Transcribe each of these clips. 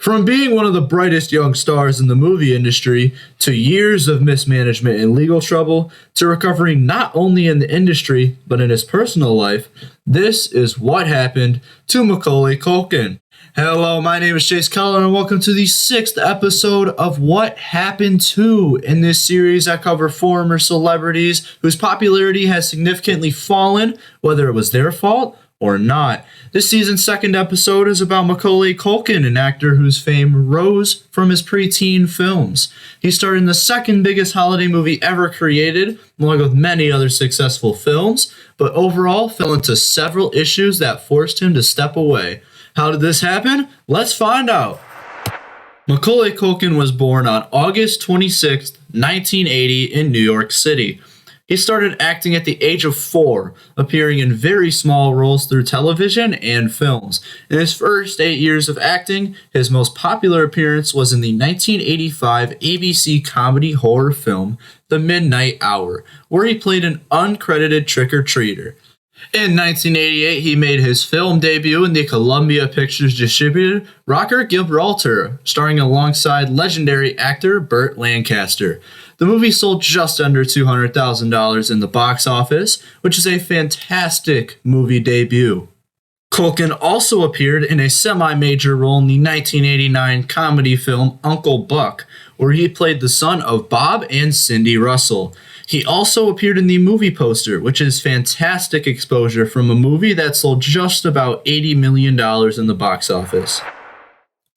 From being one of the brightest young stars in the movie industry, to years of mismanagement and legal trouble, to recovering not only in the industry, but in his personal life, this is what happened to Macaulay Culkin. Hello, my name is Chase Keller, and welcome to the 6th episode of What Happened To. In this series, I cover former celebrities whose popularity has significantly fallen, whether it was their fault or not. This season's second episode is about Macaulay Culkin, an actor whose fame rose from his preteen films. He starred in the second biggest holiday movie ever created, along with many other successful films, but overall fell into several issues that forced him to step away. How did this happen? Let's find out. Macaulay Culkin was born on August 26, 1980 in New York City. He started acting at the age of 4, appearing in very small roles through television and films. In his first 8 years of acting, his most popular appearance was in the 1985 ABC comedy horror film, The Midnight Hour, where he played an uncredited trick-or-treater. In 1988, he made his film debut in the Columbia Pictures distributed Rocker Gibraltar, starring alongside legendary actor Burt Lancaster. The movie sold just under $200,000 in the box office, which is a fantastic movie debut. Culkin also appeared in a semi-major role in the 1989 comedy film Uncle Buck, where he played the son of Bob and Cindy Russell. He also appeared in the movie poster, which is fantastic exposure from a movie that sold just about $80 million in the box office.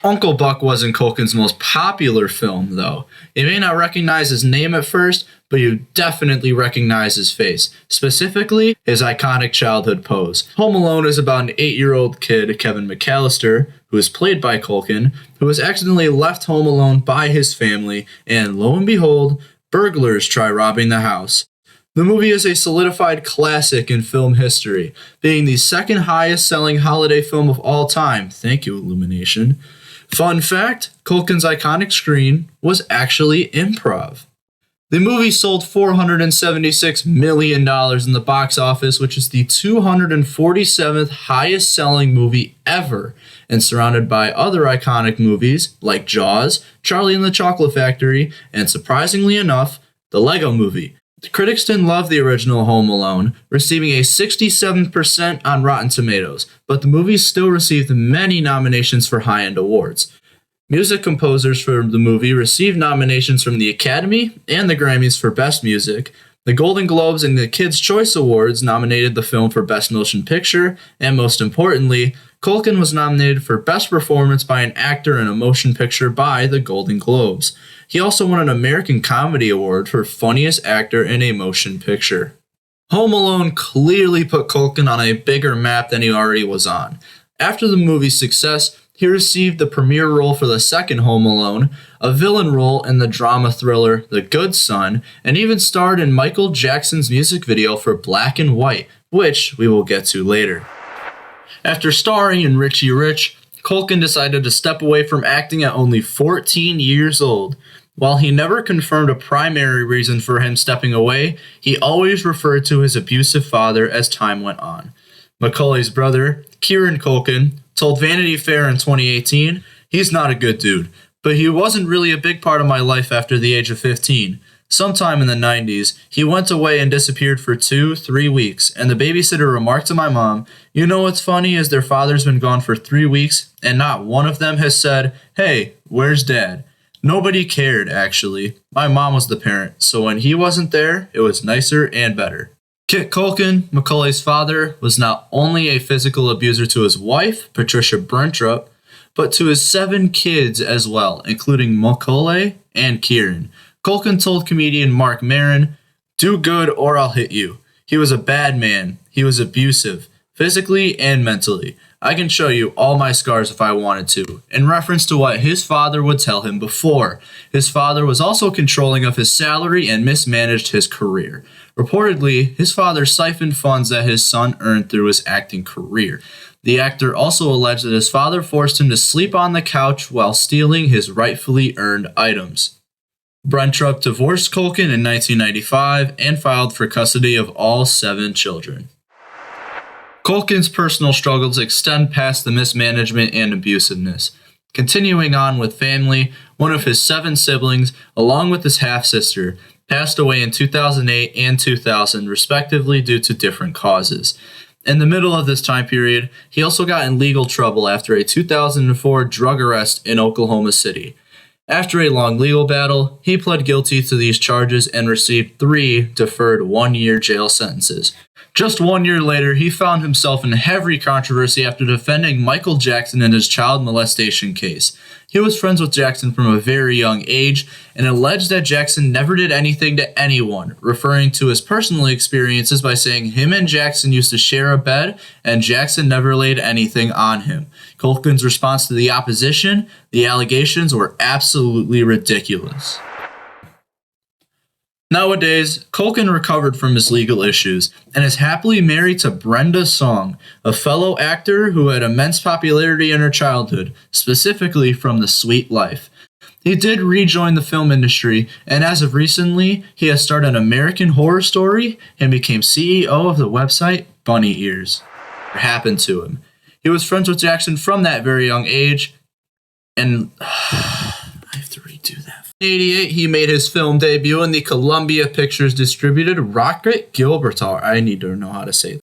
Uncle Buck wasn't Culkin's most popular film, though. You may not recognize his name at first, but you definitely recognize his face, specifically his iconic childhood pose. Home Alone is about an 8-year-old kid, Kevin McAllister, who is played by Culkin, who was accidentally left home alone by his family, and lo and behold, burglars try robbing the house. The movie is a solidified classic in film history, being the second highest selling holiday film of all time. Thank you, Illumination. Fun fact, Culkin's iconic screen was actually improv. The movie sold $476 million in the box office, which is the 247th highest selling movie ever, and surrounded by other iconic movies like Jaws, Charlie and the Chocolate Factory, and surprisingly enough, the Lego Movie. The critics didn't love the original Home Alone, receiving a 67% on Rotten Tomatoes, but the movie still received many nominations for high-end awards. Music composers for the movie received nominations from the Academy and the Grammys for Best Music. The Golden Globes and the Kids' Choice Awards nominated the film for Best Motion Picture, and most importantly, Culkin was nominated for Best Performance by an Actor in a Motion Picture by the Golden Globes. He also won an American Comedy Award for Funniest Actor in a Motion Picture. Home Alone clearly put Culkin on a bigger map than he already was on. After the movie's success, he received the premiere role for the second Home Alone, a villain role in the drama thriller The Good Son, and even starred in Michael Jackson's music video for Black and White, which we will get to later. After starring in Richie Rich, Culkin decided to step away from acting at only 14 years old. While he never confirmed a primary reason for him stepping away, he always referred to his abusive father as time went on. Macaulay's brother, Kieran Culkin, told Vanity Fair in 2018, "He's not a good dude, but he wasn't really a big part of my life after the age of 15. Sometime in the 90s, he went away and disappeared for 2-3 weeks, and the babysitter remarked to my mom, 'You know what's funny is their father's been gone for 3 weeks, and not one of them has said, "Hey, where's Dad?" Nobody cared, actually. My mom was the parent, so when he wasn't there, it was nicer and better.' Kit Culkin, Macaulay's father, was not only a physical abuser to his wife, Patricia Brentrup, but to his 7 kids as well, including Macaulay and Kieran. Culkin told comedian Mark Maron, "Do good or I'll hit you. He was a bad man. He was abusive, physically and mentally. I can show you all my scars if I wanted to," in reference to what his father would tell him before. His father was also controlling of his salary and mismanaged his career. Reportedly, his father siphoned funds that his son earned through his acting career. The actor also alleged that his father forced him to sleep on the couch while stealing his rightfully earned items. Brentrup divorced Culkin in 1995 and filed for custody of all 7 children. Culkin's personal struggles extend past the mismanagement and abusiveness. Continuing on with family, one of his 7 siblings, along with his half-sister, passed away in 2008 and 2000, respectively, due to different causes. In the middle of this time period, he also got in legal trouble after a 2004 drug arrest in Oklahoma City. After a long legal battle, he pled guilty to these charges and received 3 deferred 1-year jail sentences. Just 1 year later, he found himself in heavy controversy after defending Michael Jackson in his child molestation case. He was friends with Jackson from a very young age and alleged that Jackson never did anything to anyone, referring to his personal experiences by saying him and Jackson used to share a bed and Jackson never laid anything on him. Culkin's response to the opposition: the allegations were absolutely ridiculous. Nowadays, Culkin recovered from his legal issues and is happily married to Brenda Song, a fellow actor who had immense popularity in her childhood, specifically from The Sweet Life. He did rejoin the film industry, and as of recently, he has started an American Horror Story and became CEO of the website Bunny Ears. What happened to him? He was friends with Jackson from that very young age, and I have to redo that. In 1988, he made his film debut in the Columbia Pictures distributed Rocket Gibraltar. I need to know how to say that.